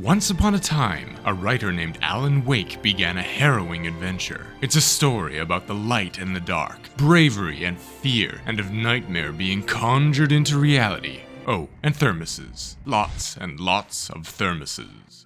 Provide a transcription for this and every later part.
Once upon a time, a writer named Alan Wake began a harrowing adventure. It's a story about the light and the dark, bravery and fear, and of nightmare being conjured into reality. Oh, and thermoses. Lots and lots of thermoses.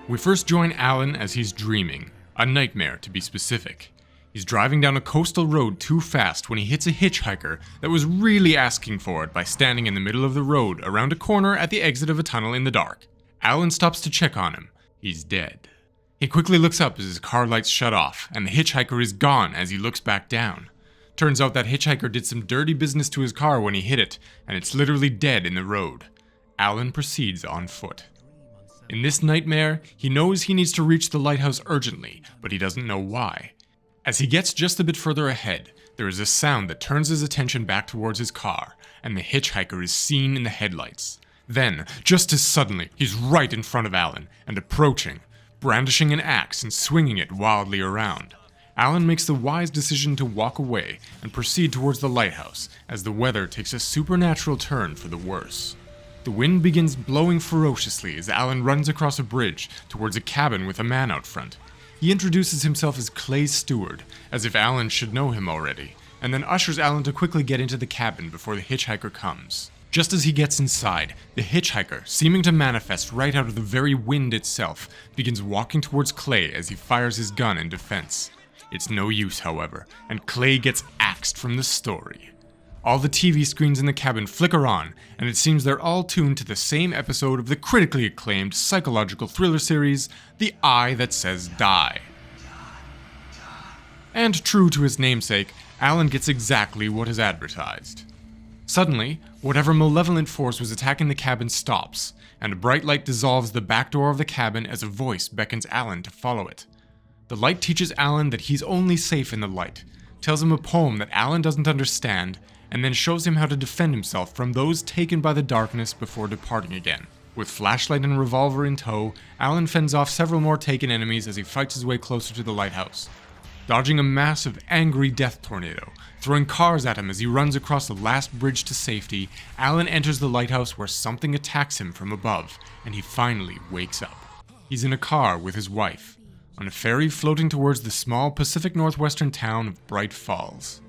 We first join Alan as he's dreaming, a nightmare to be specific. He's driving down a coastal road too fast when he hits a hitchhiker that was really asking for it by standing in the middle of the road around a corner at the exit of a tunnel in the dark. Alan stops to check on him. He's dead. He quickly looks up as his car lights shut off, and the hitchhiker is gone as he looks back down. Turns out that hitchhiker did some dirty business to his car when he hit it, and it's literally dead in the road. Alan proceeds on foot. In this nightmare, he knows he needs to reach the lighthouse urgently, but he doesn't know why. As he gets just a bit further ahead, there is a sound that turns his attention back towards his car, and the hitchhiker is seen in the headlights. Then, just as suddenly, he's right in front of Alan, and approaching, brandishing an axe and swinging it wildly around. Alan makes the wise decision to walk away and proceed towards the lighthouse, as the weather takes a supernatural turn for the worse. The wind begins blowing ferociously as Alan runs across a bridge towards a cabin with a man out front. He introduces himself as Clay's steward, as if Alan should know him already, and then ushers Alan to quickly get into the cabin before the hitchhiker comes. Just as he gets inside, the hitchhiker, seeming to manifest right out of the very wind itself, begins walking towards Clay as he fires his gun in defense. It's no use, however, and Clay gets axed from the story. All the TV screens in the cabin flicker on, and it seems they're all tuned to the same episode of the critically acclaimed psychological thriller series, The Eye That Says Die. And true to his namesake, Alan gets exactly what is advertised. Suddenly, whatever malevolent force was attacking the cabin stops, and a bright light dissolves the back door of the cabin as a voice beckons Alan to follow it. The light teaches Alan that he's only safe in the light, tells him a poem that Alan doesn't understand, and then shows him how to defend himself from those taken by the darkness before departing again. With flashlight and revolver in tow, Alan fends off several more taken enemies as he fights his way closer to the lighthouse. Dodging a massive, angry death tornado, throwing cars at him as he runs across the last bridge to safety, Alan enters the lighthouse where something attacks him from above, and he finally wakes up. He's in a car with his wife, on a ferry floating towards the small Pacific Northwestern town of Bright Falls.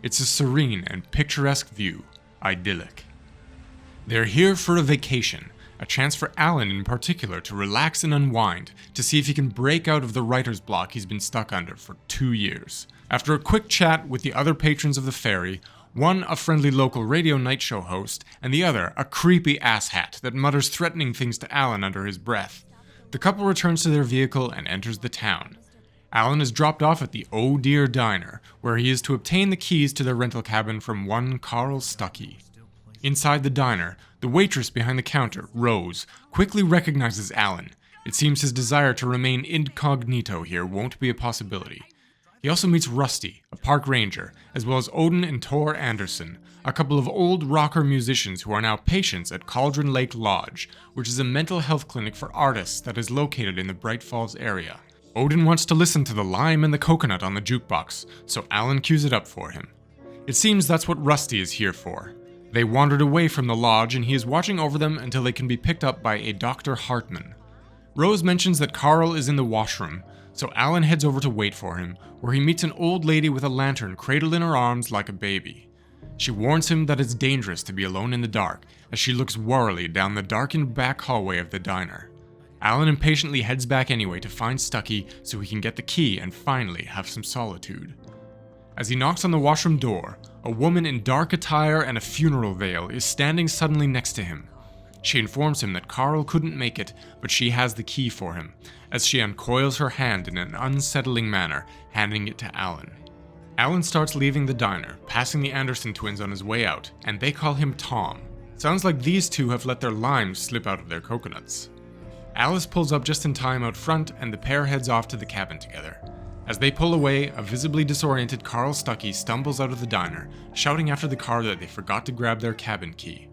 It's a serene and picturesque view, idyllic. They're here for a vacation, a chance for Alan in particular to relax and unwind, to see if he can break out of the writer's block he's been stuck under for 2 years. After a quick chat with the other patrons of the ferry, one a friendly local radio night show host, and the other a creepy asshat that mutters threatening things to Alan under his breath, the couple returns to their vehicle and enters the town. Alan is dropped off at the Oh Dear Diner, where he is to obtain the keys to their rental cabin from one Carl Stuckey. Inside the diner, the waitress behind the counter, Rose, quickly recognizes Alan. It seems his desire to remain incognito here won't be a possibility. He also meets Rusty, a park ranger, as well as Odin and Tor Anderson, a couple of old rocker musicians who are now patients at Cauldron Lake Lodge, which is a mental health clinic for artists that is located in the Bright Falls area. Odin wants to listen to the lime and the coconut on the jukebox, so Alan cues it up for him. It seems that's what Rusty is here for. They wandered away from the lodge and he is watching over them until they can be picked up by a Dr. Hartman. Rose mentions that Carl is in the washroom, so Alan heads over to wait for him, where he meets an old lady with a lantern cradled in her arms like a baby. She warns him that it's dangerous to be alone in the dark, as she looks warily down the darkened back hallway of the diner. Alan impatiently heads back anyway to find Stuckey so he can get the key and finally have some solitude. As he knocks on the washroom door, a woman in dark attire and a funeral veil is standing suddenly next to him. She informs him that Carl couldn't make it, but she has the key for him, as she uncoils her hand in an unsettling manner, handing it to Alan. Alan starts leaving the diner, passing the Anderson twins on his way out, and they call him Tom. Sounds like these two have let their limes slip out of their coconuts. Alice pulls up just in time out front, and the pair heads off to the cabin together. As they pull away, a visibly disoriented Carl Stuckey stumbles out of the diner, shouting after the car that they forgot to grab their cabin key.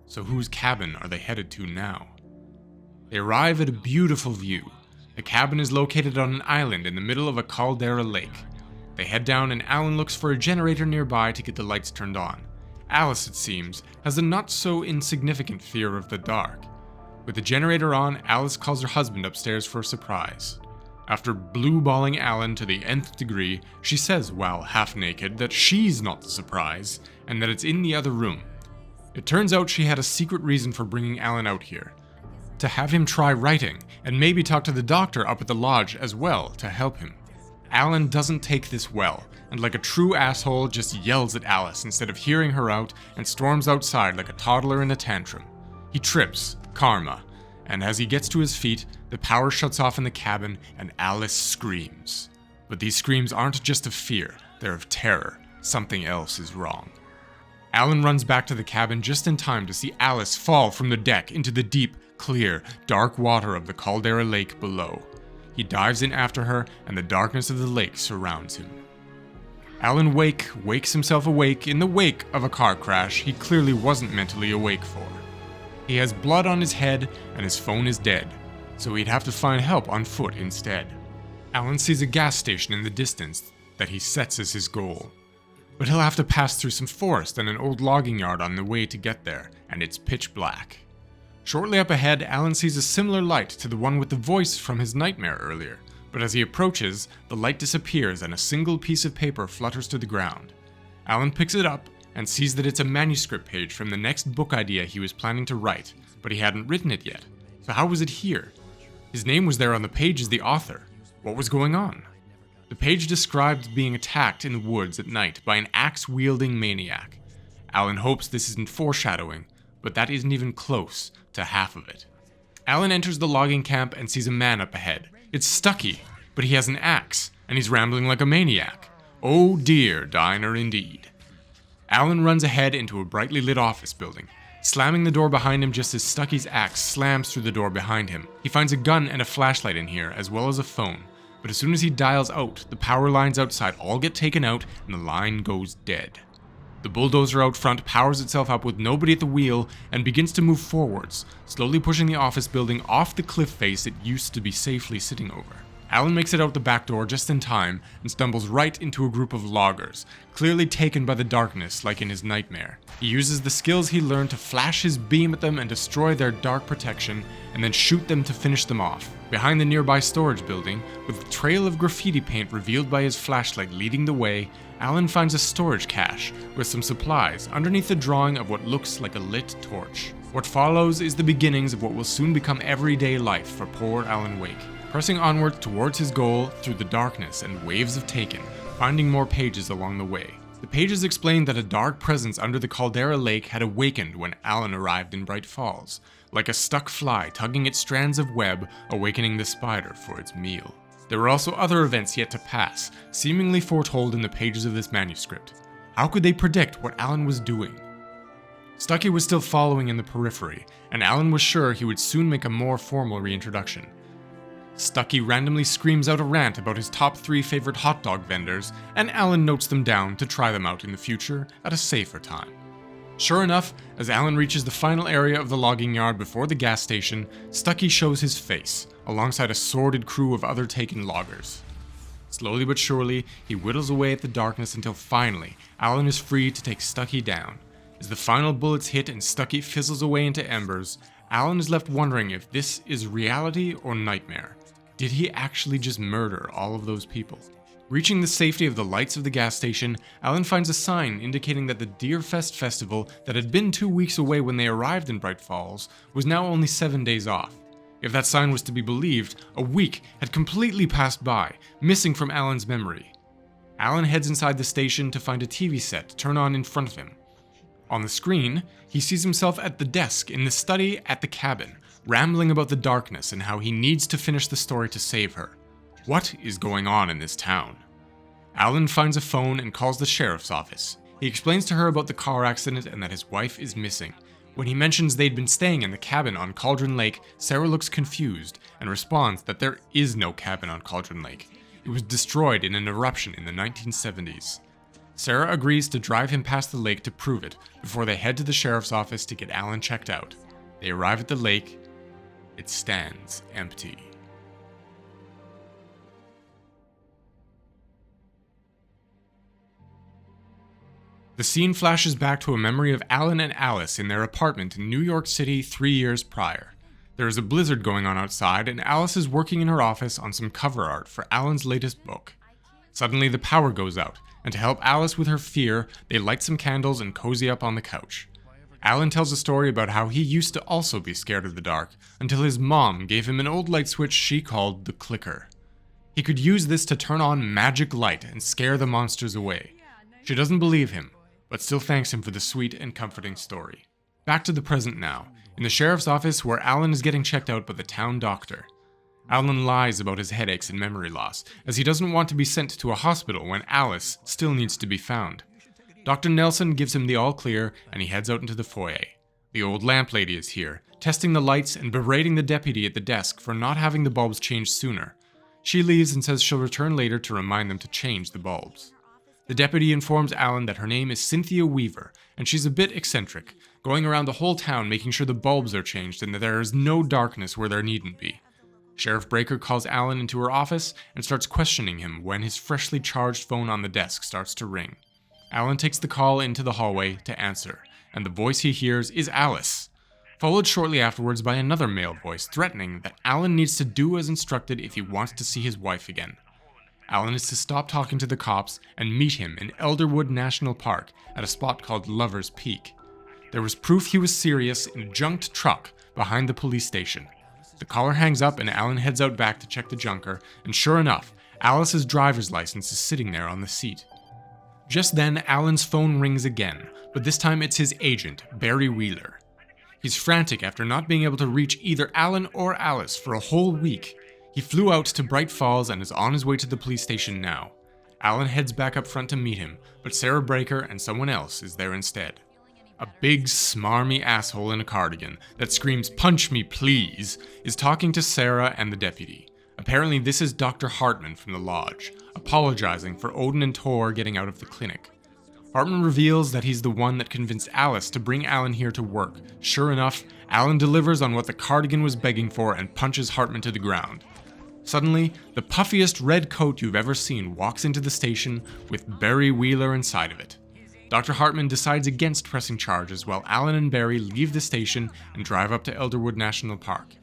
So whose cabin are they headed to now? They arrive at a beautiful view. The cabin is located on an island in the middle of a caldera lake. They head down and Alan looks for a generator nearby to get the lights turned on. Alice, it seems, has a not so insignificant fear of the dark. With the generator on, Alice calls her husband upstairs for a surprise. After blue-balling Alan to the nth degree, she says, while half-naked, that she's not the surprise, and that it's in the other room. It turns out she had a secret reason for bringing Alan out here. To have him try writing, and maybe talk to the doctor up at the lodge as well to help him. Alan doesn't take this well, and like a true asshole just yells at Alice instead of hearing her out and storms outside like a toddler in a tantrum. He trips, karma, and as he gets to his feet, the power shuts off in the cabin and Alice screams. But these screams aren't just of fear, they're of terror. Something else is wrong. Alan runs back to the cabin just in time to see Alice fall from the deck into the deep, clear, dark water of the Caldera Lake below. He dives in after her, and the darkness of the lake surrounds him. Alan wakes himself awake in the wake of a car crash he clearly wasn't mentally awake for. He has blood on his head, and his phone is dead, so he'd have to find help on foot instead. Alan sees a gas station in the distance that he sets as his goal. But he'll have to pass through some forest and an old logging yard on the way to get there, and it's pitch black. Shortly up ahead, Alan sees a similar light to the one with the voice from his nightmare earlier, but as he approaches, the light disappears and a single piece of paper flutters to the ground. Alan picks it up and sees that it's a manuscript page from the next book idea he was planning to write, but he hadn't written it yet. So how was it here? His name was there on the page as the author. What was going on? The page described being attacked in the woods at night by an axe-wielding maniac. Alan hopes this isn't foreshadowing, but that isn't even close to half of it. Alan enters the logging camp and sees a man up ahead. It's Stucky, but he has an axe, and he's rambling like a maniac. Oh dear, diner indeed. Alan runs ahead into a brightly lit office building, slamming the door behind him just as Stucky's axe slams through the door behind him. He finds a gun and a flashlight in here, as well as a phone, but as soon as he dials out, the power lines outside all get taken out and the line goes dead. The bulldozer out front powers itself up with nobody at the wheel and begins to move forwards, slowly pushing the office building off the cliff face it used to be safely sitting over. Alan makes it out the back door just in time and stumbles right into a group of loggers, clearly taken by the darkness like in his nightmare. He uses the skills he learned to flash his beam at them and destroy their dark protection, and then shoot them to finish them off. Behind the nearby storage building, with a trail of graffiti paint revealed by his flashlight leading the way, Alan finds a storage cache with some supplies underneath the drawing of what looks like a lit torch. What follows is the beginnings of what will soon become everyday life for poor Alan Wake, pressing onward towards his goal through the darkness and waves of taken, finding more pages along the way. The pages explain that a dark presence under the Caldera Lake had awakened when Alan arrived in Bright Falls, like a stuck fly tugging at strands of web, awakening the spider for its meal. There were also other events yet to pass, seemingly foretold in the pages of this manuscript. How could they predict what Alan was doing? Stucky was still following in the periphery, and Alan was sure he would soon make a more formal reintroduction. Stucky randomly screams out a rant about his top 3 favorite hot dog vendors, and Alan notes them down to try them out in the future at a safer time. Sure enough, as Alan reaches the final area of the logging yard before the gas station, Stucky shows his face, alongside a sordid crew of other taken loggers. Slowly but surely, he whittles away at the darkness until finally, Alan is free to take Stucky down. As the final bullets hit and Stucky fizzles away into embers, Alan is left wondering if this is reality or nightmare. Did he actually just murder all of those people? Reaching the safety of the lights of the gas station, Alan finds a sign indicating that the Deerfest festival that had been 2 weeks away when they arrived in Bright Falls was now only 7 days off. If that sign was to be believed, a week had completely passed by, missing from Alan's memory. Alan heads inside the station to find a TV set to turn on in front of him. On the screen, he sees himself at the desk in the study at the cabin, rambling about the darkness and how he needs to finish the story to save her. What is going on in this town? Alan finds a phone and calls the sheriff's office. He explains to her about the car accident and that his wife is missing. When he mentions they'd been staying in the cabin on Cauldron Lake, Sarah looks confused and responds that there is no cabin on Cauldron Lake. It was destroyed in an eruption in the 1970s. Sarah agrees to drive him past the lake to prove it before they head to the sheriff's office to get Alan checked out. They arrive at the lake. It stands empty. The scene flashes back to a memory of Alan and Alice in their apartment in New York City 3 years prior. There is a blizzard going on outside, and Alice is working in her office on some cover art for Alan's latest book. Suddenly, the power goes out, and to help Alice with her fear, they light some candles and cozy up on the couch. Alan tells a story about how he used to also be scared of the dark, until his mom gave him an old light switch she called the clicker. He could use this to turn on magic light and scare the monsters away. She doesn't believe him, but still thanks him for the sweet and comforting story. Back to the present now, in the sheriff's office where Alan is getting checked out by the town doctor. Alan lies about his headaches and memory loss, as he doesn't want to be sent to a hospital when Alice still needs to be found. Dr. Nelson gives him the all clear, and he heads out into the foyer. The old lamp lady is here, testing the lights and berating the deputy at the desk for not having the bulbs changed sooner. She leaves and says she'll return later to remind them to change the bulbs. The deputy informs Alan that her name is Cynthia Weaver, and she's a bit eccentric, going around the whole town making sure the bulbs are changed and that there is no darkness where there needn't be. Sheriff Breaker calls Alan into her office and starts questioning him when his freshly charged phone on the desk starts to ring. Alan takes the call into the hallway to answer, and the voice he hears is Alice, followed shortly afterwards by another male voice threatening that Alan needs to do as instructed if he wants to see his wife again. Alan is to stop talking to the cops and meet him in Elderwood National Park at a spot called Lover's Peak. There was proof he was serious in a junked truck behind the police station. The caller hangs up and Alan heads out back to check the junker, and sure enough, Alice's driver's license is sitting there on the seat. Just then, Alan's phone rings again, but this time it's his agent, Barry Wheeler. He's frantic after not being able to reach either Alan or Alice for a whole week. He flew out to Bright Falls and is on his way to the police station now. Alan heads back up front to meet him, but Sarah Breaker and someone else is there instead. A big, smarmy asshole in a cardigan that screams, "Punch me, please," is talking to Sarah and the deputy. Apparently this is Dr. Hartman from the lodge, apologizing for Odin and Tor getting out of the clinic. Hartman reveals that he's the one that convinced Alice to bring Alan here to work. Sure enough, Alan delivers on what the cardigan was begging for and punches Hartman to the ground. Suddenly, the puffiest red coat you've ever seen walks into the station with Barry Wheeler inside of it. Dr. Hartman decides against pressing charges while Alan and Barry leave the station and drive up to Elderwood National Park.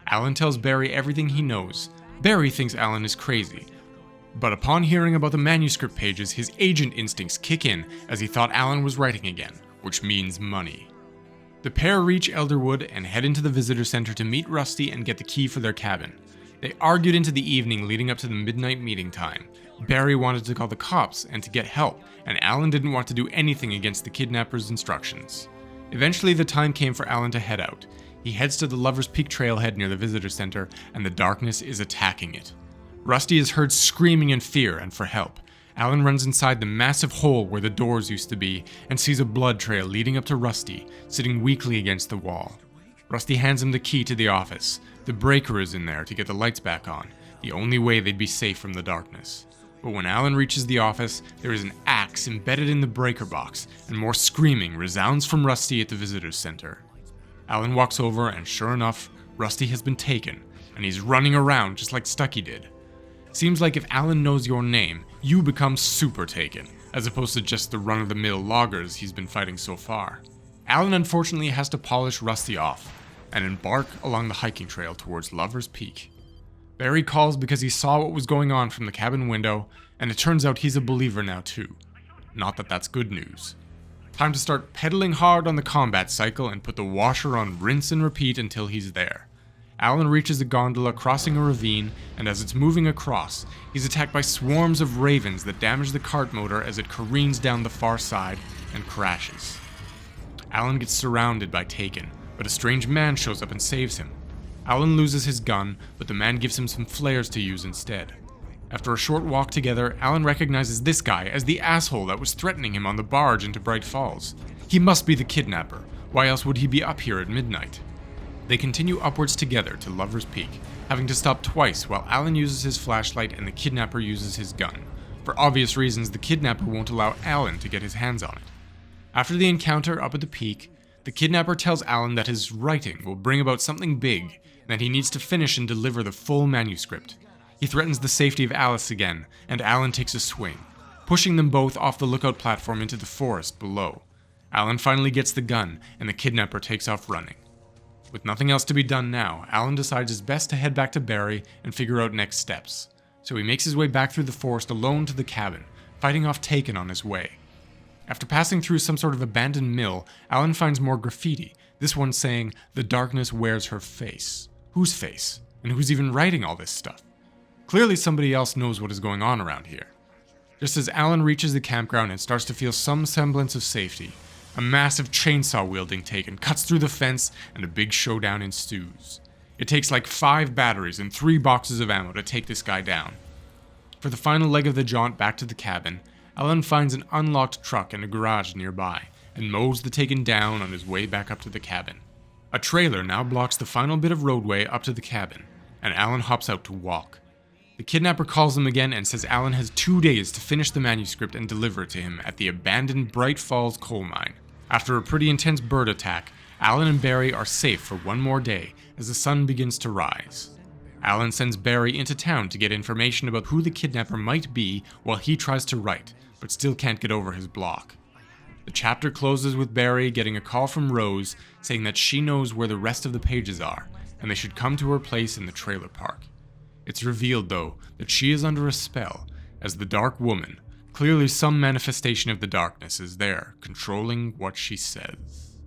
Alan tells Barry everything he knows. Barry thinks Alan is crazy, but upon hearing about the manuscript pages, his agent instincts kick in as he thought Alan was writing again, which means money. The pair reach Elderwood and head into the visitor center to meet Rusty and get the key for their cabin. They argued into the evening leading up to the midnight meeting time. Barry wanted to call the cops and to get help, and Alan didn't want to do anything against the kidnapper's instructions. Eventually, the time came for Alan to head out. He heads to the Lover's Peak trailhead near the visitor center, and the darkness is attacking it. Rusty is heard screaming in fear and for help. Alan runs inside the massive hole where the doors used to be and sees a blood trail leading up to Rusty, sitting weakly against the wall. Rusty hands him the key to the office. The breaker is in there to get the lights back on, the only way they'd be safe from the darkness. But when Alan reaches the office, there is an axe embedded in the breaker box, and more screaming resounds from Rusty at the visitor's center. Alan walks over, and sure enough, Rusty has been taken, and he's running around just like Stucky did. Seems like if Alan knows your name, you become super taken, as opposed to just the run-of-the-mill loggers he's been fighting so far. Alan unfortunately has to polish Rusty off, and embark along the hiking trail towards Lover's Peak. Barry calls because he saw what was going on from the cabin window, and it turns out he's a believer now too. Not that that's good news. Time to start pedaling hard on the combat cycle and put the washer on rinse and repeat until he's there. Alan reaches a gondola crossing a ravine, and as it's moving across, he's attacked by swarms of ravens that damage the cart motor as it careens down the far side and crashes. Alan gets surrounded by Taken, but a strange man shows up and saves him. Alan loses his gun, but the man gives him some flares to use instead. After a short walk together, Alan recognizes this guy as the asshole that was threatening him on the barge into Bright Falls. He must be the kidnapper. Why else would he be up here at midnight? They continue upwards together to Lover's Peak, having to stop twice while Alan uses his flashlight and the kidnapper uses his gun. For obvious reasons, the kidnapper won't allow Alan to get his hands on it. After the encounter up at the peak, the kidnapper tells Alan that his writing will bring about something big, and that he needs to finish and deliver the full manuscript. He threatens the safety of Alice again, and Alan takes a swing. pushing them both off the lookout platform into the forest below. Alan finally gets the gun, and the kidnapper takes off running. With nothing else to be done now, Alan decides it's best to head back to Barry and figure out next steps. So he makes his way back through the forest alone to the cabin, fighting off Taken on his way. After passing through some sort of abandoned mill, Alan finds more graffiti, this one saying, "The darkness wears her face." Whose face? And who's even writing all this stuff? Clearly somebody else knows what is going on around here. Just as Alan reaches the campground and starts to feel some semblance of safety, a massive chainsaw-wielding Taken cuts through the fence and a big showdown ensues. It takes like 5 batteries and 3 boxes of ammo to take this guy down. For the final leg of the jaunt back to the cabin, Alan finds an unlocked truck in a garage nearby and mows the Taken down on his way back up to the cabin. A trailer now blocks the final bit of roadway up to the cabin, and Alan hops out to walk. The kidnapper calls him again and says Alan has 2 days to finish the manuscript and deliver it to him at the abandoned Bright Falls coal mine. After a pretty intense bird attack, Alan and Barry are safe for one more day as the sun begins to rise. Alan sends Barry into town to get information about who the kidnapper might be while he tries to write, but still can't get over his block. The chapter closes with Barry getting a call from Rose saying that she knows where the rest of the pages are, and they should come to her place in the trailer park. It's revealed, though, that she is under a spell, as the Dark Woman, clearly some manifestation of the darkness, is there, controlling what she says.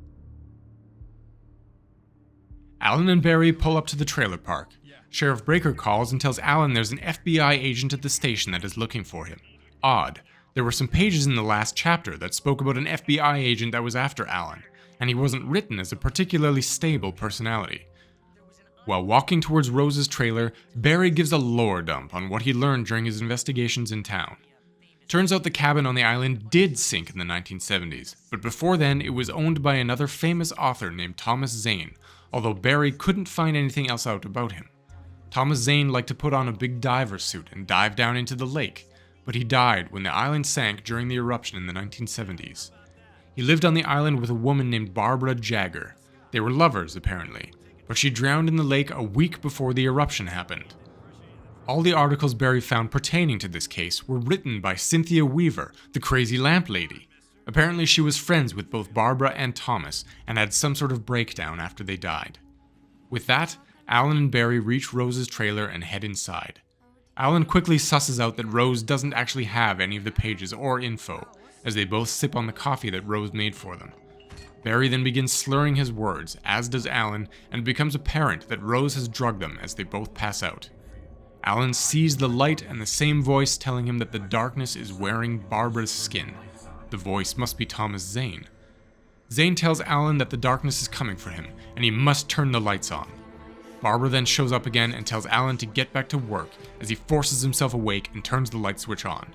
Alan and Barry pull up to the trailer park. Sheriff Breaker calls and tells Alan there's an FBI agent at the station that is looking for him. Odd. There were some pages in the last chapter that spoke about an FBI agent that was after Alan, and he wasn't written as a particularly stable personality. While walking towards Rose's trailer, Barry gives a lore dump on what he learned during his investigations in town. Turns out the cabin on the island did sink in the 1970s, but before then it was owned by another famous author named Thomas Zane, although Barry couldn't find anything else out about him. Thomas Zane liked to put on a big diver suit and dive down into the lake, but he died when the island sank during the eruption in the 1970s. He lived on the island with a woman named Barbara Jagger. They were lovers, apparently, but she drowned in the lake a week before the eruption happened. All the articles Barry found pertaining to this case were written by Cynthia Weaver, the crazy lamp lady. Apparently she was friends with both Barbara and Thomas and had some sort of breakdown after they died. With that, Alan and Barry reach Rose's trailer and head inside. Alan quickly susses out that Rose doesn't actually have any of the pages or info, as they both sip on the coffee that Rose made for them. Barry then begins slurring his words, as does Alan, and it becomes apparent that Rose has drugged them as they both pass out. Alan sees the light and the same voice telling him that the darkness is wearing Barbara's skin. The voice must be Thomas Zane. Zane tells Alan that the darkness is coming for him, and he must turn the lights on. Barbara then shows up again and tells Alan to get back to work as he forces himself awake and turns the light switch on.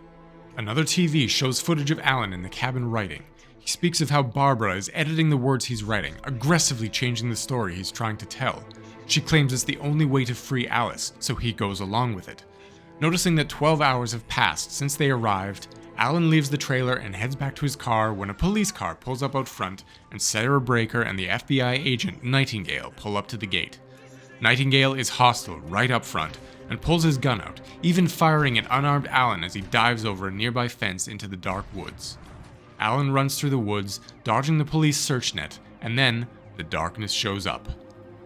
Another TV shows footage of Alan in the cabin writing. He speaks of how Barbara is editing the words he's writing, aggressively changing the story he's trying to tell. She claims it's the only way to free Alice, so he goes along with it. Noticing that 12 hours have passed since they arrived, Alan leaves the trailer and heads back to his car when a police car pulls up out front and Sarah Breaker and the FBI agent Nightingale pull up to the gate. Nightingale is hostile right up front and pulls his gun out, even firing at unarmed Alan as he dives over a nearby fence into the dark woods. Alan runs through the woods, dodging the police search net, and then the darkness shows up.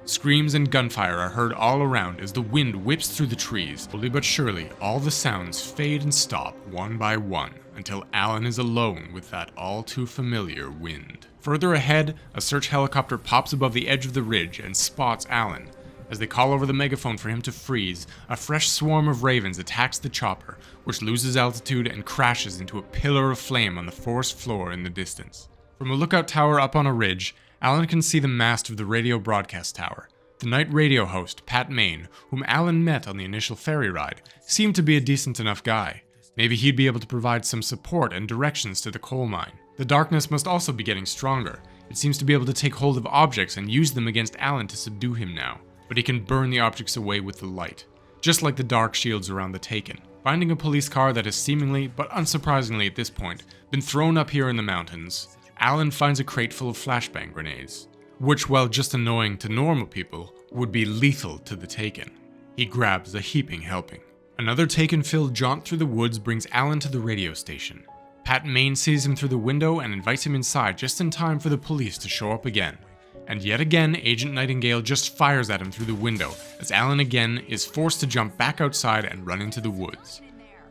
Screams and gunfire are heard all around as the wind whips through the trees. Slowly but surely, all the sounds fade and stop one by one until Alan is alone with that all too familiar wind. Further ahead, a search helicopter pops above the edge of the ridge and spots Alan. As they call over the megaphone for him to freeze, a fresh swarm of ravens attacks the chopper, which loses altitude and crashes into a pillar of flame on the forest floor in the distance. From a lookout tower up on a ridge, Alan can see the mast of the radio broadcast tower. The night radio host, Pat Main, whom Alan met on the initial ferry ride, seemed to be a decent enough guy. Maybe he'd be able to provide some support and directions to the coal mine. The darkness must also be getting stronger. It seems to be able to take hold of objects and use them against Alan to subdue him now, but he can burn the objects away with the light, just like the dark shields around the Taken. Finding a police car that has seemingly, but unsurprisingly at this point, been thrown up here in the mountains, Alan finds a crate full of flashbang grenades, which, while just annoying to normal people, would be lethal to the Taken. He grabs a heaping helping. Another taken-filled jaunt through the woods brings Alan to the radio station. Pat Main sees him through the window and invites him inside just in time for the police to show up again. And yet again, Agent Nightingale just fires at him through the window, as Alan again is forced to jump back outside and run into the woods.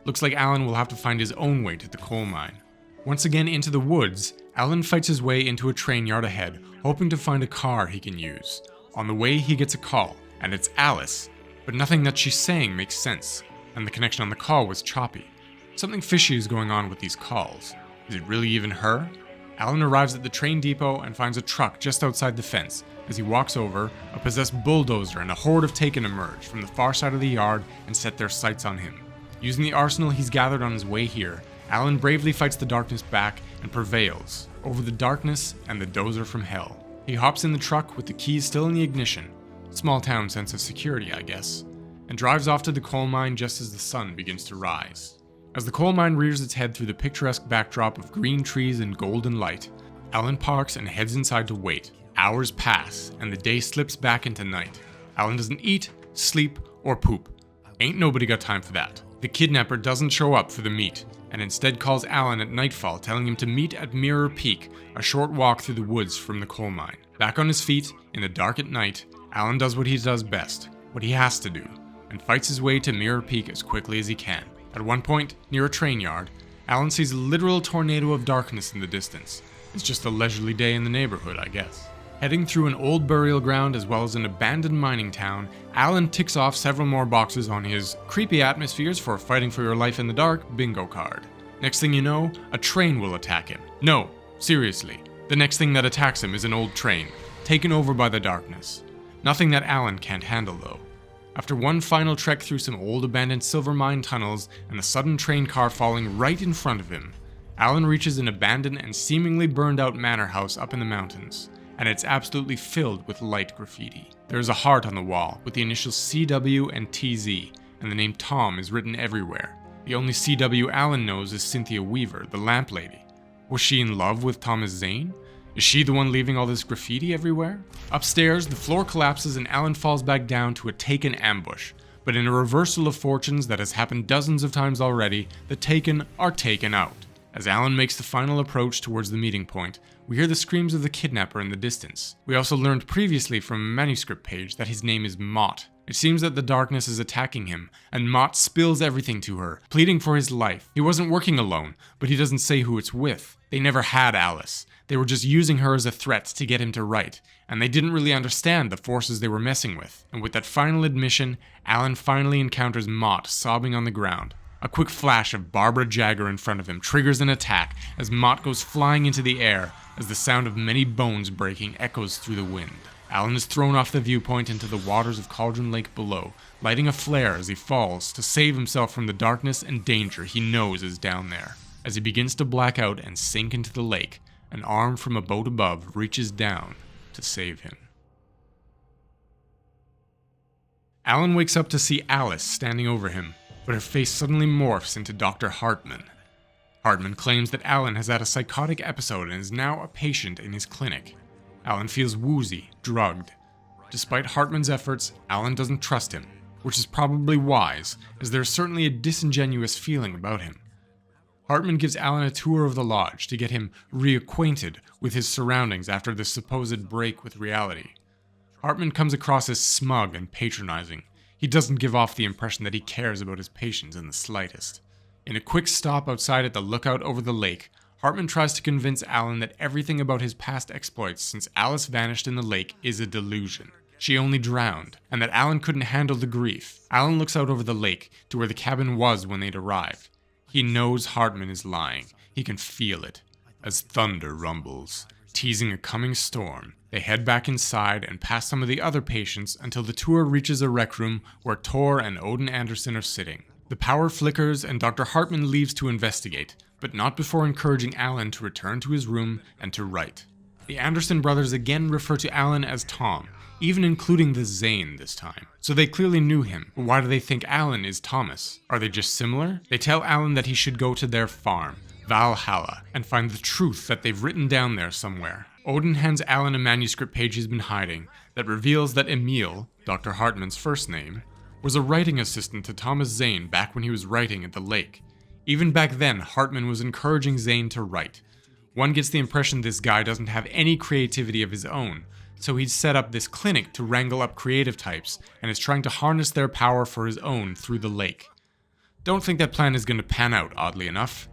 Looks like Alan will have to find his own way to the coal mine. Once again into the woods, Alan fights his way into a train yard ahead, hoping to find a car he can use. On the way, he gets a call, and it's Alice, but nothing that she's saying makes sense, and the connection on the call was choppy. Something fishy is going on with these calls. Is it really even her? Alan arrives at the train depot and finds a truck just outside the fence. As he walks over, a possessed bulldozer and a horde of Taken emerge from the far side of the yard and set their sights on him. Using the arsenal he's gathered on his way here, Alan bravely fights the darkness back and prevails over the darkness and the dozer from hell. He hops in the truck with the keys still in the ignition, small town sense of security, I guess, and drives off to the coal mine just as the sun begins to rise. As the coal mine rears its head through the picturesque backdrop of green trees and golden light, Alan parks and heads inside to wait. Hours pass, and the day slips back into night. Alan doesn't eat, sleep, or poop. Ain't nobody got time for that. The kidnapper doesn't show up for the meet, and instead calls Alan at nightfall, telling him to meet at Mirror Peak, a short walk through the woods from the coal mine. Back on his feet, in the dark at night, Alan does what he does best, what he has to do, and fights his way to Mirror Peak as quickly as he can. At one point, near a train yard, Alan sees a literal tornado of darkness in the distance. It's just a leisurely day in the neighborhood, I guess. Heading through an old burial ground as well as an abandoned mining town, Alan ticks off several more boxes on his creepy atmospheres for fighting for your life in the dark bingo card. Next thing you know, a train will attack him. No, seriously, the next thing that attacks him is an old train, taken over by the darkness. Nothing that Alan can't handle though. After one final trek through some old abandoned silver mine tunnels and a sudden train car falling right in front of him, Alan reaches an abandoned and seemingly burned out manor house up in the mountains, and it's absolutely filled with light graffiti. There is a heart on the wall with the initials CW and TZ, and the name Tom is written everywhere. The only CW Alan knows is Cynthia Weaver, the lamp lady. Was she in love with Thomas Zane? Is she the one leaving all this graffiti everywhere? Upstairs, the floor collapses and Alan falls back down to a Taken ambush. But in a reversal of fortunes that has happened dozens of times already, the Taken are taken out. As Alan makes the final approach towards the meeting point, we hear the screams of the kidnapper in the distance. We also learned previously from a manuscript page that his name is Mott. It seems that the darkness is attacking him, and Mott spills everything to her, pleading for his life. He wasn't working alone, but he doesn't say who it's with. They never had Alice. They were just using her as a threat to get him to write, and they didn't really understand the forces they were messing with. And with that final admission, Alan finally encounters Mott sobbing on the ground. A quick flash of Barbara Jagger in front of him triggers an attack as Mott goes flying into the air as the sound of many bones breaking echoes through the wind. Alan is thrown off the viewpoint into the waters of Cauldron Lake below, lighting a flare as he falls to save himself from the darkness and danger he knows is down there. As he begins to black out and sink into the lake, an arm from a boat above reaches down to save him. Alan wakes up to see Alice standing over him, but her face suddenly morphs into Dr. Hartman. Hartman claims that Alan has had a psychotic episode and is now a patient in his clinic. Alan feels woozy, drugged. Despite Hartman's efforts, Alan doesn't trust him, which is probably wise, as there's certainly a disingenuous feeling about him. Hartman gives Alan a tour of the lodge to get him reacquainted with his surroundings after this supposed break with reality. Hartman comes across as smug and patronizing. He doesn't give off the impression that he cares about his patients in the slightest. In a quick stop outside at the lookout over the lake, Hartman tries to convince Alan that everything about his past exploits since Alice vanished in the lake is a delusion. She only drowned, and that Alan couldn't handle the grief. Alan looks out over the lake to where the cabin was when they'd arrived. He knows Hartman is lying. He can feel it. As thunder rumbles, teasing a coming storm, they head back inside and past some of the other patients until the tour reaches a rec room where Tor and Odin Anderson are sitting. The power flickers and Dr. Hartman leaves to investigate, but not before encouraging Alan to return to his room and to write. The Anderson brothers again refer to Alan as Tom, even including the Zane this time. So they clearly knew him, but why do they think Alan is Thomas? Are they just similar? They tell Alan that he should go to their farm, Valhalla, and find the truth that they've written down there somewhere. Odin hands Alan a manuscript page he's been hiding that reveals that Emil, Dr. Hartman's first name, was a writing assistant to Thomas Zane back when he was writing at the lake. Even back then, Hartman was encouraging Zane to write. One gets the impression this guy doesn't have any creativity of his own, so he's set up this clinic to wrangle up creative types and is trying to harness their power for his own through the lake. Don't think that plan is going to pan out, oddly enough.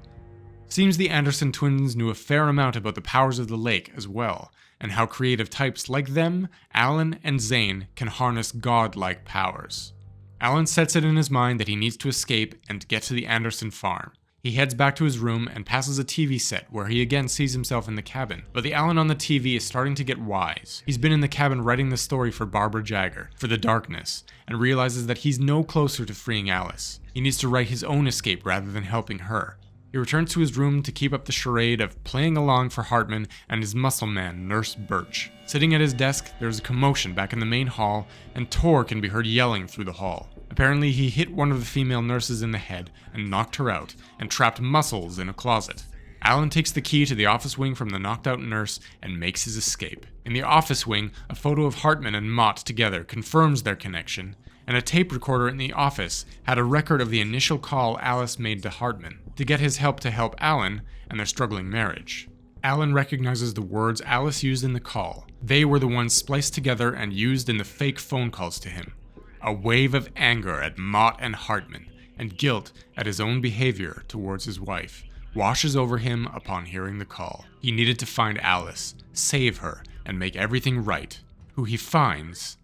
Seems the Anderson twins knew a fair amount about the powers of the lake as well, and how creative types like them, Alan and Zane, can harness godlike powers. Alan sets it in his mind that he needs to escape and get to the Anderson farm. He heads back to his room and passes a TV set where he again sees himself in the cabin, but the Alan on the TV is starting to get wise. He's been in the cabin writing the story for Barbara Jagger, for the darkness, and realizes that he's no closer to freeing Alice. He needs to write his own escape rather than helping her. He returns to his room to keep up the charade of playing along for Hartman and his muscle man, Nurse Birch. Sitting at his desk, there's a commotion back in the main hall, and Tor can be heard yelling through the hall. Apparently, he hit one of the female nurses in the head and knocked her out, and trapped Muscles in a closet. Alan takes the key to the office wing from the knocked out nurse and makes his escape. In the office wing, a photo of Hartman and Mott together confirms their connection, and a tape recorder in the office had a record of the initial call Alice made to Hartman to get his help to help Alan and their struggling marriage. Alan recognizes the words Alice used in the call. They were the ones spliced together and used in the fake phone calls to him. A wave of anger at Mott and Hartman, and guilt at his own behavior towards his wife, washes over him upon hearing the call. He needed to find Alice, save her, and make everything right. Who he finds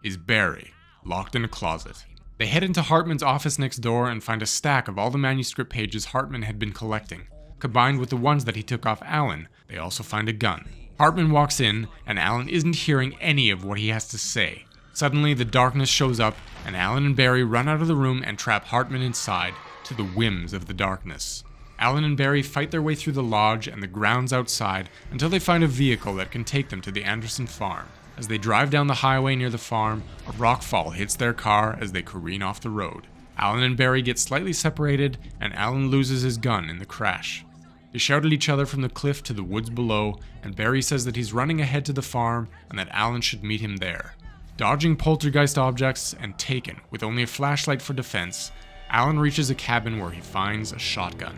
is Barry, locked in a closet. They head into Hartman's office next door and find a stack of all the manuscript pages Hartman had been collecting. Combined with the ones that he took off Alan, they also find a gun. Hartman walks in, and Alan isn't hearing any of what he has to say. Suddenly, the darkness shows up, and Alan and Barry run out of the room and trap Hartman inside, to the whims of the darkness. Alan and Barry fight their way through the lodge and the grounds outside until they find a vehicle that can take them to the Anderson farm. As they drive down the highway near the farm, a rockfall hits their car as they careen off the road. Alan and Barry get slightly separated, and Alan loses his gun in the crash. They shout at each other from the cliff to the woods below, and Barry says that he's running ahead to the farm and that Alan should meet him there. Dodging poltergeist objects and taken with only a flashlight for defense, Alan reaches a cabin where he finds a shotgun.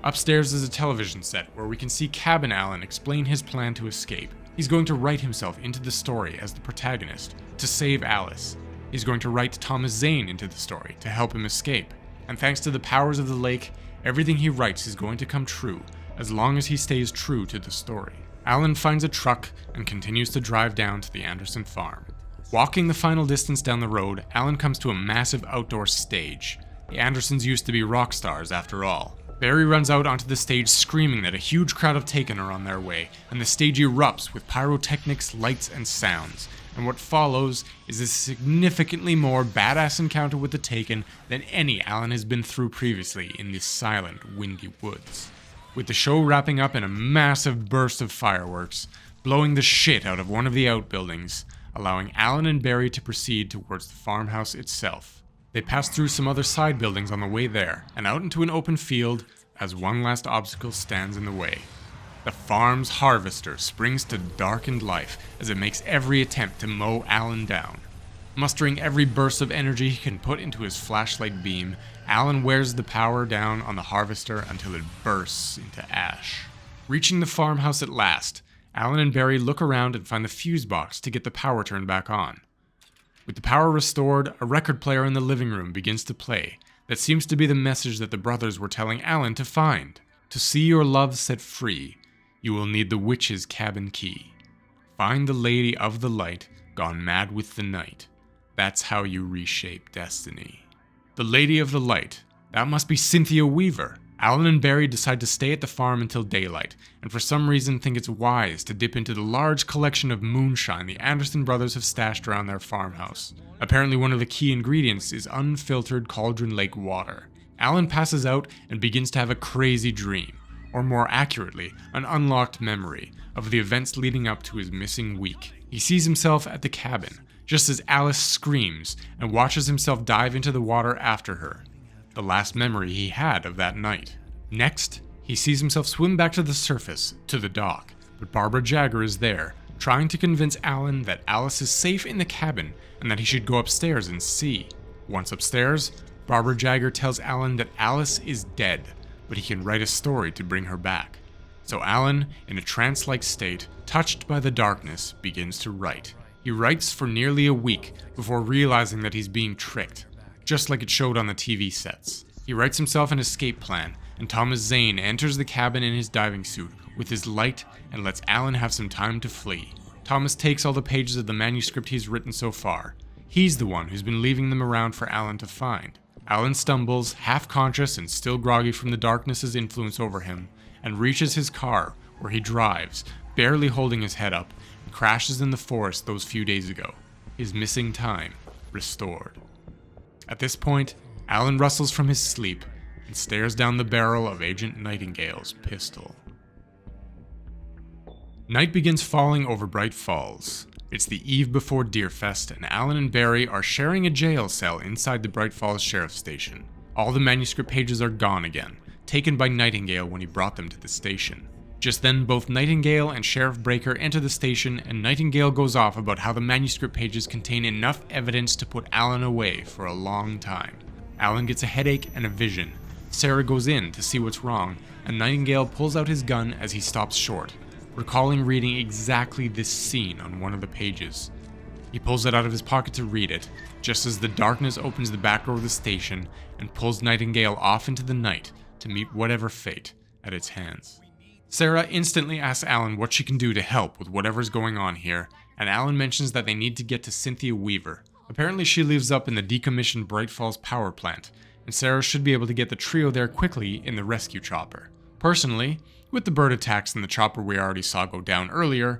Upstairs is a television set where we can see Cabin Alan explain his plan to escape. He's going to write himself into the story as the protagonist to save Alice. He's going to write Thomas Zane into the story to help him escape. And thanks to the powers of the lake, everything he writes is going to come true as long as he stays true to the story. Alan finds a truck and continues to drive down to the Anderson farm. Walking the final distance down the road, Alan comes to a massive outdoor stage. The Andersons used to be rock stars after all. Barry runs out onto the stage screaming that a huge crowd of Taken are on their way, and the stage erupts with pyrotechnics, lights, and sounds. And what follows is a significantly more badass encounter with the Taken than any Alan has been through previously in this silent, windy woods. With the show wrapping up in a massive burst of fireworks, blowing the shit out of one of the outbuildings, allowing Alan and Barry to proceed towards the farmhouse itself. They pass through some other side buildings on the way there, and out into an open field as one last obstacle stands in the way. The farm's harvester springs to darkened life as it makes every attempt to mow Alan down. Mustering every burst of energy he can put into his flashlight beam, Alan wears the power down on the harvester until it bursts into ash. Reaching the farmhouse at last, Alan and Barry look around and find the fuse box to get the power turned back on. With the power restored, a record player in the living room begins to play. That seems to be the message that the brothers were telling Alan to find. To see your love set free, you will need the witch's cabin key. Find the lady of the light, gone mad with the night. That's how you reshape destiny. The lady of the light. That must be Cynthia Weaver. Alan and Barry decide to stay at the farm until daylight, and for some reason think it's wise to dip into the large collection of moonshine the Anderson brothers have stashed around their farmhouse. Apparently one of the key ingredients is unfiltered Cauldron Lake water. Alan passes out and begins to have a crazy dream, or more accurately, an unlocked memory of the events leading up to his missing week. He sees himself at the cabin, just as Alice screams, and watches himself dive into the water after her. The last memory he had of that night. Next, he sees himself swim back to the surface, to the dock, but Barbara Jagger is there, trying to convince Alan that Alice is safe in the cabin and that he should go upstairs and see. Once upstairs, Barbara Jagger tells Alan that Alice is dead, but he can write a story to bring her back. So Alan, in a trance-like state, touched by the darkness, begins to write. He writes for nearly a week before realizing that he's being tricked, just like it showed on the TV sets. He writes himself an escape plan, and Thomas Zane enters the cabin in his diving suit with his light and lets Alan have some time to flee. Thomas takes all the pages of the manuscript he's written so far. He's the one who's been leaving them around for Alan to find. Alan stumbles, half-conscious and still groggy from the darkness's influence over him, and reaches his car, where he drives, barely holding his head up, and crashes in the forest those few days ago. His missing time restored. At this point, Alan rustles from his sleep and stares down the barrel of Agent Nightingale's pistol. Night begins falling over Bright Falls. It's the eve before Deerfest, and Alan and Barry are sharing a jail cell inside the Bright Falls Sheriff's Station. All the manuscript pages are gone again, taken by Nightingale when he brought them to the station. Just then, both Nightingale and Sheriff Breaker enter the station, and Nightingale goes off about how the manuscript pages contain enough evidence to put Alan away for a long time. Alan gets a headache and a vision. Sarah goes in to see what's wrong, and Nightingale pulls out his gun as he stops short, recalling reading exactly this scene on one of the pages. He pulls it out of his pocket to read it, just as the darkness opens the back door of the station and pulls Nightingale off into the night to meet whatever fate at its hands. Sarah instantly asks Alan what she can do to help with whatever's going on here, and Alan mentions that they need to get to Cynthia Weaver. Apparently she lives up in the decommissioned Bright Falls power plant, and Sarah should be able to get the trio there quickly in the rescue chopper. Personally, with the bird attacks and the chopper we already saw go down earlier,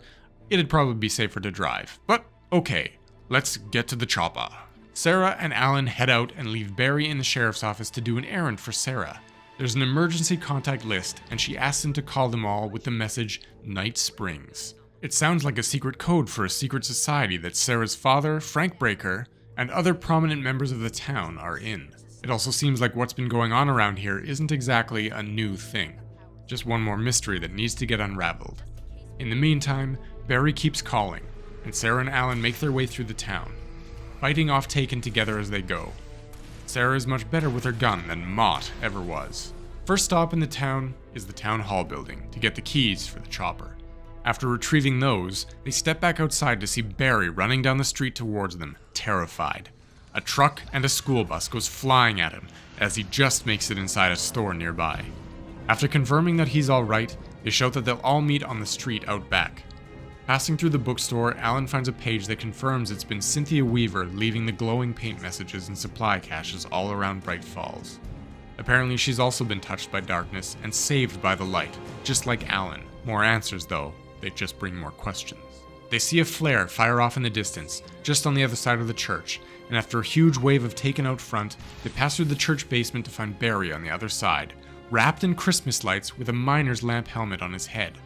it'd probably be safer to drive. But okay, let's get to the chopper. Sarah and Alan head out and leave Barry in the sheriff's office to do an errand for Sarah. There's an emergency contact list, and she asks him to call them all with the message, Night Springs. It sounds like a secret code for a secret society that Sarah's father, Frank Breaker, and other prominent members of the town are in. It also seems like what's been going on around here isn't exactly a new thing. Just one more mystery that needs to get unraveled. In the meantime, Barry keeps calling, and Sarah and Alan make their way through the town, fighting off Taken together as they go. Sarah is much better with her gun than Mott ever was. First stop in the town is the town hall building to get the keys for the chopper. After retrieving those, they step back outside to see Barry running down the street towards them, terrified. A truck and a school bus goes flying at him as he just makes it inside a store nearby. After confirming that he's alright, they shout that they'll all meet on the street out back. Passing through the bookstore, Alan finds a page that confirms it's been Cynthia Weaver leaving the glowing paint messages and supply caches all around Bright Falls. Apparently she's also been touched by darkness and saved by the light, just like Alan. More answers though, they just bring more questions. They see a flare fire off in the distance, just on the other side of the church, and after a huge wave of Taken out front, they pass through the church basement to find Barry on the other side, wrapped in Christmas lights with a miner's lamp helmet on his head.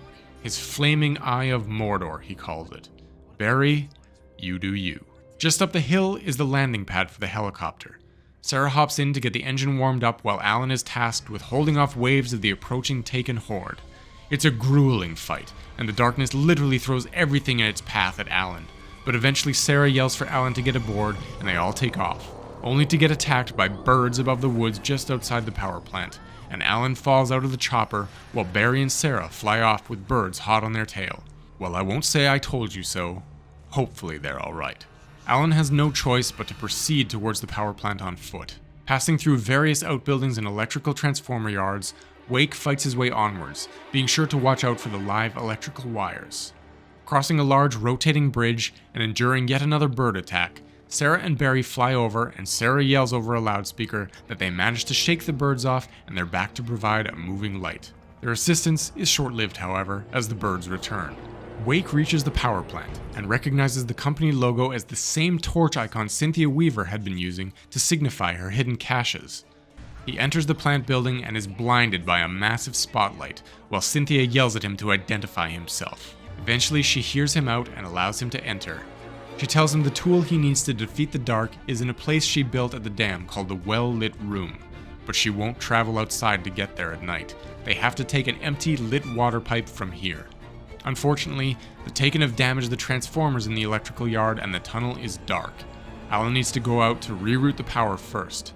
His flaming eye of Mordor, he calls it. Barry, you do you. Just up the hill is the landing pad for the helicopter. Sarah hops in to get the engine warmed up while Alan is tasked with holding off waves of the approaching Taken horde. It's a grueling fight, and the darkness literally throws everything in its path at Alan. But eventually Sarah yells for Alan to get aboard, and they all take off, only to get attacked by birds above the woods just outside the power plant, and Alan falls out of the chopper while Barry and Sarah fly off with birds hot on their tail. Well, I won't say I told you so. Hopefully they're alright. Alan has no choice but to proceed towards the power plant on foot. Passing through various outbuildings and electrical transformer yards, Wake fights his way onwards, being sure to watch out for the live electrical wires. Crossing a large rotating bridge and enduring yet another bird attack, Sarah and Barry fly over, and Sarah yells over a loudspeaker that they managed to shake the birds off and they're back to provide a moving light. Their assistance is short-lived, however, as the birds return. Wake reaches the power plant and recognizes the company logo as the same torch icon Cynthia Weaver had been using to signify her hidden caches. He enters the plant building and is blinded by a massive spotlight, while Cynthia yells at him to identify himself. Eventually, she hears him out and allows him to enter. She tells him the tool he needs to defeat the dark is in a place she built at the dam called the Well-Lit Room, but she won't travel outside to get there at night. They have to take an empty, lit water pipe from here. Unfortunately, the Taken have damaged the transformers in the electrical yard and the tunnel is dark. Alan needs to go out to reroute the power first.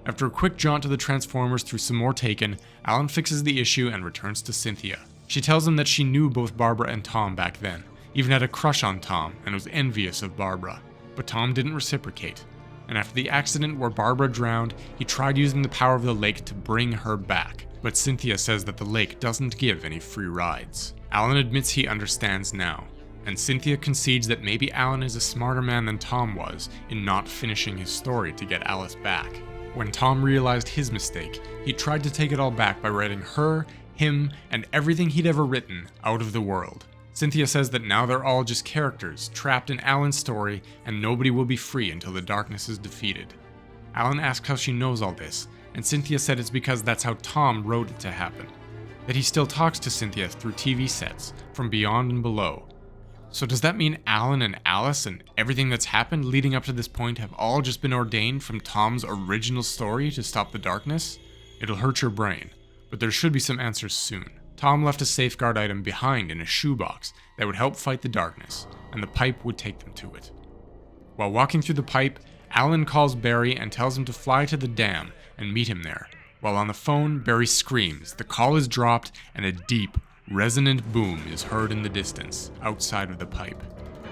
After a quick jaunt to the transformers through some more taken, Alan fixes the issue and returns to Cynthia. She tells him that she knew both Barbara and Tom back then, even had a crush on Tom and was envious of Barbara. But Tom didn't reciprocate, and after the accident where Barbara drowned, he tried using the power of the lake to bring her back. But Cynthia says that the lake doesn't give any free rides. Alan admits he understands now, and Cynthia concedes that maybe Alan is a smarter man than Tom was in not finishing his story to get Alice back. When Tom realized his mistake, he tried to take it all back by writing her, him, and everything he'd ever written out of the world. Cynthia says that now they're all just characters trapped in Alan's story and nobody will be free until the darkness is defeated. Alan asks how she knows all this, and Cynthia said it's because that's how Tom wrote it to happen. That he still talks to Cynthia through TV sets, from beyond and below. So does that mean Alan and Alice and everything that's happened leading up to this point have all just been ordained from Tom's original story to stop the darkness? It'll hurt your brain, but there should be some answers soon. Tom left a safeguard item behind in a shoebox that would help fight the darkness, and the pipe would take them to it. While walking through the pipe, Alan calls Barry and tells him to fly to the dam and meet him there. While on the phone, Barry screams, the call is dropped, and a deep, resonant boom is heard in the distance, outside of the pipe.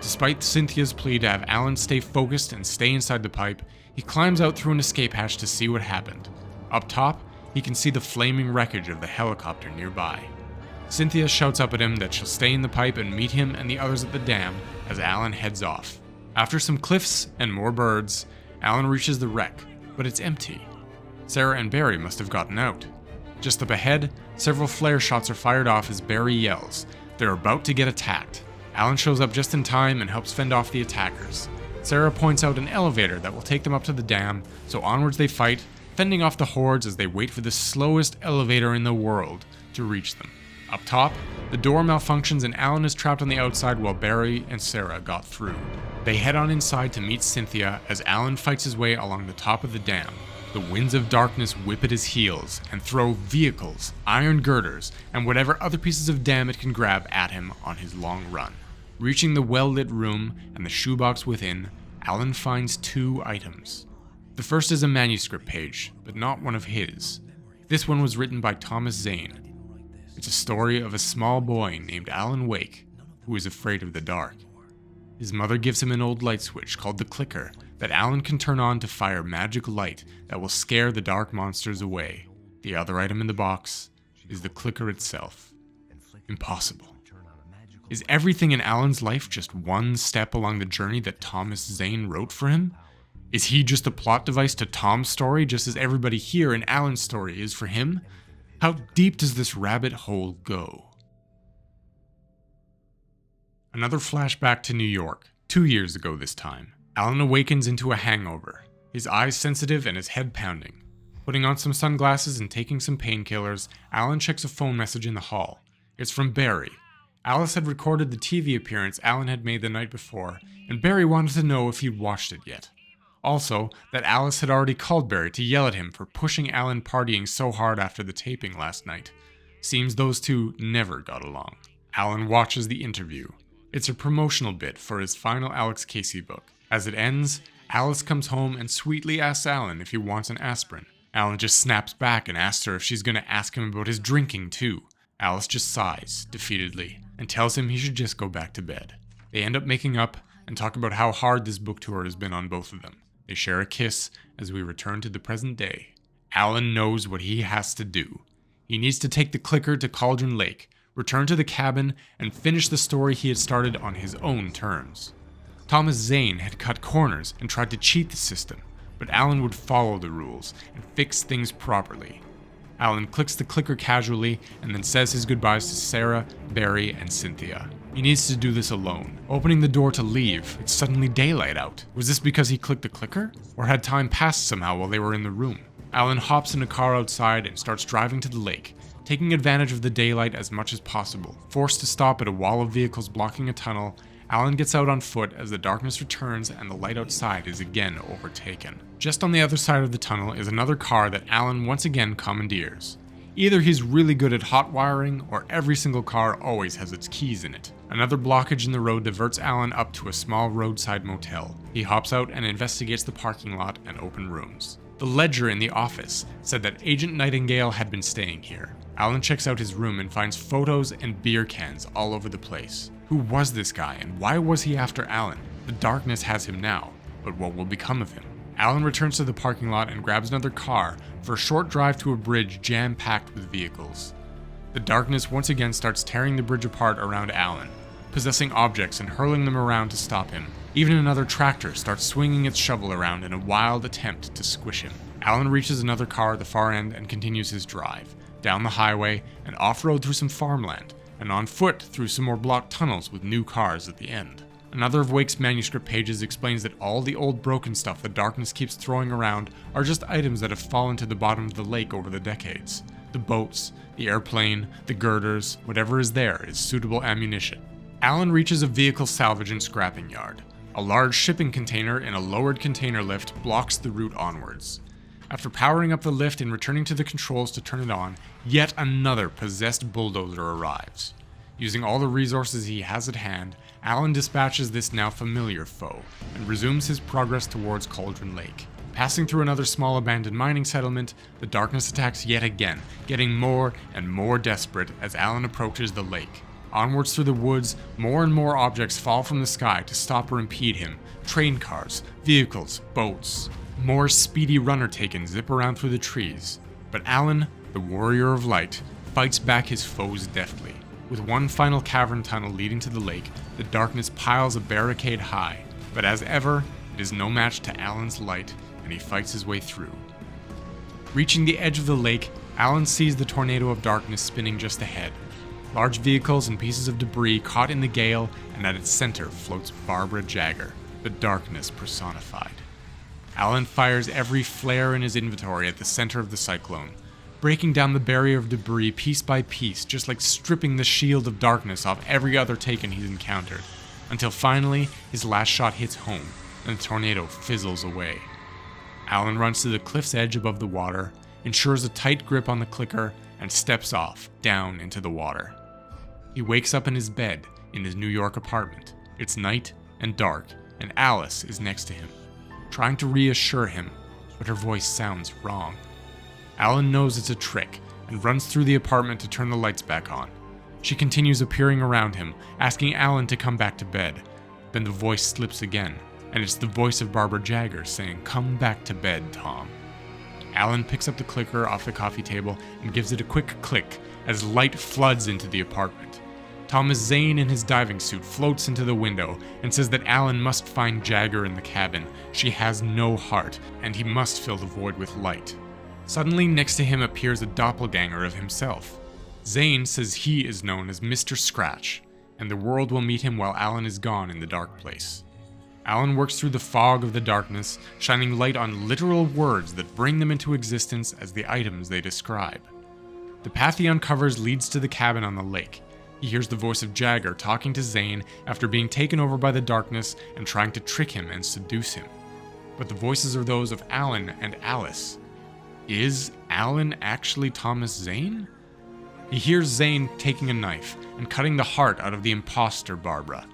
Despite Cynthia's plea to have Alan stay focused and stay inside the pipe, he climbs out through an escape hatch to see what happened. Up top, he can see the flaming wreckage of the helicopter nearby. Cynthia shouts up at him that she'll stay in the pipe and meet him and the others at the dam as Alan heads off. After some cliffs and more birds, Alan reaches the wreck, but it's empty. Sarah and Barry must have gotten out. Just up ahead, several flare shots are fired off as Barry yells. They're about to get attacked. Alan shows up just in time and helps fend off the attackers. Sarah points out an elevator that will take them up to the dam, so onwards they fight, fending off the hordes as they wait for the slowest elevator in the world to reach them. Up top, the door malfunctions and Alan is trapped on the outside while Barry and Sarah got through. They head on inside to meet Cynthia as Alan fights his way along the top of the dam. The winds of darkness whip at his heels and throw vehicles, iron girders, and whatever other pieces of dam it can grab at him on his long run. Reaching the well-lit room and the shoebox within, Alan finds two items. The first is a manuscript page, but not one of his. This one was written by Thomas Zane. It's a story of a small boy named Alan Wake who is afraid of the dark. His mother gives him an old light switch called the clicker that Alan can turn on to fire magic light that will scare the dark monsters away. The other item in the box is the clicker itself. Impossible. Is everything in Alan's life just one step along the journey that Thomas Zane wrote for him? Is he just a plot device to Tom's story just as everybody here in Alan's story is for him? How deep does this rabbit hole go? Another flashback to New York, 2 years ago this time. Alan awakens into a hangover, his eyes sensitive and his head pounding. Putting on some sunglasses and taking some painkillers, Alan checks a phone message in the hall. It's from Barry. Alice had recorded the TV appearance Alan had made the night before, and Barry wanted to know if he'd watched it yet. Also, that Alice had already called Barry to yell at him for pushing Alan partying so hard after the taping last night. Seems those two never got along. Alan watches the interview. It's a promotional bit for his final Alex Casey book. As it ends, Alice comes home and sweetly asks Alan if he wants an aspirin. Alan just snaps back and asks her if she's going to ask him about his drinking too. Alice just sighs, defeatedly, and tells him he should just go back to bed. They end up making up and talk about how hard this book tour has been on both of them. They share a kiss as we return to the present day. Alan knows what he has to do. He needs to take the clicker to Cauldron Lake, return to the cabin, and finish the story he had started on his own terms. Thomas Zane had cut corners and tried to cheat the system, but Alan would follow the rules and fix things properly. Alan clicks the clicker casually and then says his goodbyes to Sarah, Barry, and Cynthia. He needs to do this alone. Opening the door to leave, it's suddenly daylight out. Was this because he clicked the clicker? Or had time passed somehow while they were in the room? Alan hops in a car outside and starts driving to the lake, taking advantage of the daylight as much as possible. Forced to stop at a wall of vehicles blocking a tunnel, Alan gets out on foot as the darkness returns and the light outside is again overtaken. Just on the other side of the tunnel is another car that Alan once again commandeers. Either he's really good at hot wiring, or every single car always has its keys in it. Another blockage in the road diverts Alan up to a small roadside motel. He hops out and investigates the parking lot and open rooms. The ledger in the office said that Agent Nightingale had been staying here. Alan checks out his room and finds photos and beer cans all over the place. Who was this guy, and why was he after Alan? The darkness has him now, but what will become of him? Alan returns to the parking lot and grabs another car for a short drive to a bridge jam-packed with vehicles. The darkness once again starts tearing the bridge apart around Alan, possessing objects and hurling them around to stop him. Even another tractor starts swinging its shovel around in a wild attempt to squish him. Alan reaches another car at the far end and continues his drive, down the highway and off-road through some farmland, and on foot through some more blocked tunnels with new cars at the end. Another of Wake's manuscript pages explains that all the old broken stuff the darkness keeps throwing around are just items that have fallen to the bottom of the lake over the decades. The boats, the airplane, the girders, whatever is there is suitable ammunition. Alan reaches a vehicle salvage and scrapping yard. A large shipping container in a lowered container lift blocks the route onwards. After powering up the lift and returning to the controls to turn it on, yet another possessed bulldozer arrives. Using all the resources he has at hand, Alan dispatches this now familiar foe and resumes his progress towards Cauldron Lake. Passing through another small abandoned mining settlement, the darkness attacks yet again, getting more and more desperate as Alan approaches the lake. Onwards through the woods, more and more objects fall from the sky to stop or impede him. Train cars, vehicles, boats. More speedy runner-taken zip around through the trees. But Alan, the warrior of light, fights back his foes deftly. With one final cavern tunnel leading to the lake, the darkness piles a barricade high. But as ever, it is no match to Alan's light, and he fights his way through. Reaching the edge of the lake, Alan sees the tornado of darkness spinning just ahead. Large vehicles and pieces of debris caught in the gale, and at its center floats Barbara Jagger, the darkness personified. Alan fires every flare in his inventory at the center of the cyclone, breaking down the barrier of debris piece by piece, just like stripping the shield of darkness off every other taken he's encountered, until finally his last shot hits home and the tornado fizzles away. Alan runs to the cliff's edge above the water, ensures a tight grip on the clicker, and steps off, down into the water. He wakes up in his bed in his New York apartment. It's night and dark, and Alice is next to him, trying to reassure him, but her voice sounds wrong. Alan knows it's a trick and runs through the apartment to turn the lights back on. She continues appearing around him, asking Alan to come back to bed. Then the voice slips again, and it's the voice of Barbara Jagger saying, "Come back to bed, Tom." Alan picks up the clicker off the coffee table and gives it a quick click as light floods into the apartment. Thomas Zane in his diving suit floats into the window and says that Alan must find Jagger in the cabin. She has no heart, and he must fill the void with light. Suddenly, next to him appears a doppelganger of himself. Zane says he is known as Mr. Scratch, and the world will meet him while Alan is gone in the dark place. Alan works through the fog of the darkness, shining light on literal words that bring them into existence as the items they describe. The path he uncovers leads to the cabin on the lake. He hears the voice of Jagger talking to Zane after being taken over by the darkness and trying to trick him and seduce him. But the voices are those of Alan and Alice. Is Alan actually Thomas Zane? He hears Zane taking a knife and cutting the heart out of the imposter Barbara.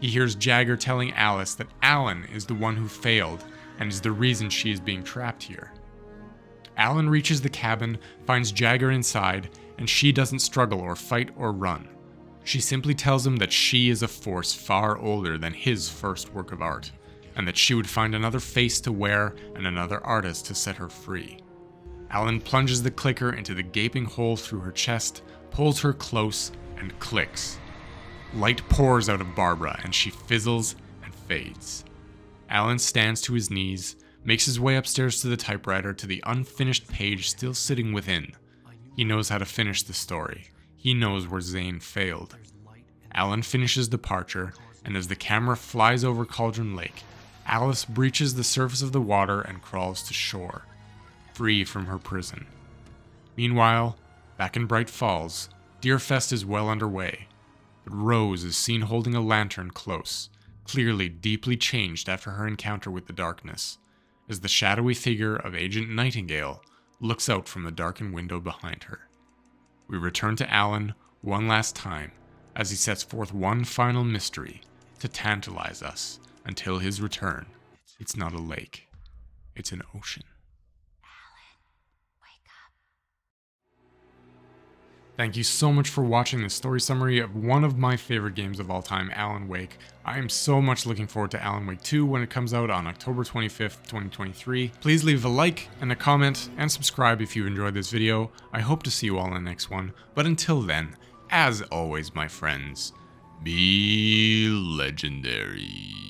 He hears Jagger telling Alice that Alan is the one who failed and is the reason she is being trapped here. Alan reaches the cabin, finds Jagger inside, and she doesn't struggle or fight or run. She simply tells him that she is a force far older than his first work of art, and that she would find another face to wear and another artist to set her free. Alan plunges the clicker into the gaping hole through her chest, pulls her close, and clicks. Light pours out of Barbara, and she fizzles and fades. Alan stands to his knees, makes his way upstairs to the typewriter to the unfinished page still sitting within. He knows how to finish the story. He knows where Zane failed. Alan finishes Departure, and as the camera flies over Cauldron Lake, Alice breaches the surface of the water and crawls to shore, free from her prison. Meanwhile, back in Bright Falls, Deerfest is well underway, but Rose is seen holding a lantern close, clearly deeply changed after her encounter with the darkness, as the shadowy figure of Agent Nightingale looks out from the darkened window behind her. we return to Alan one last time as he sets forth one final mystery to tantalize us until his return. It's not a lake, it's an ocean. Thank you so much for watching this story summary of one of my favorite games of all time, Alan Wake. I am so much looking forward to Alan Wake 2 when it comes out on October 25th, 2023. Please leave a like and a comment and subscribe if you enjoyed this video. I hope to see you all in the next one, but until then, as always my friends, be legendary.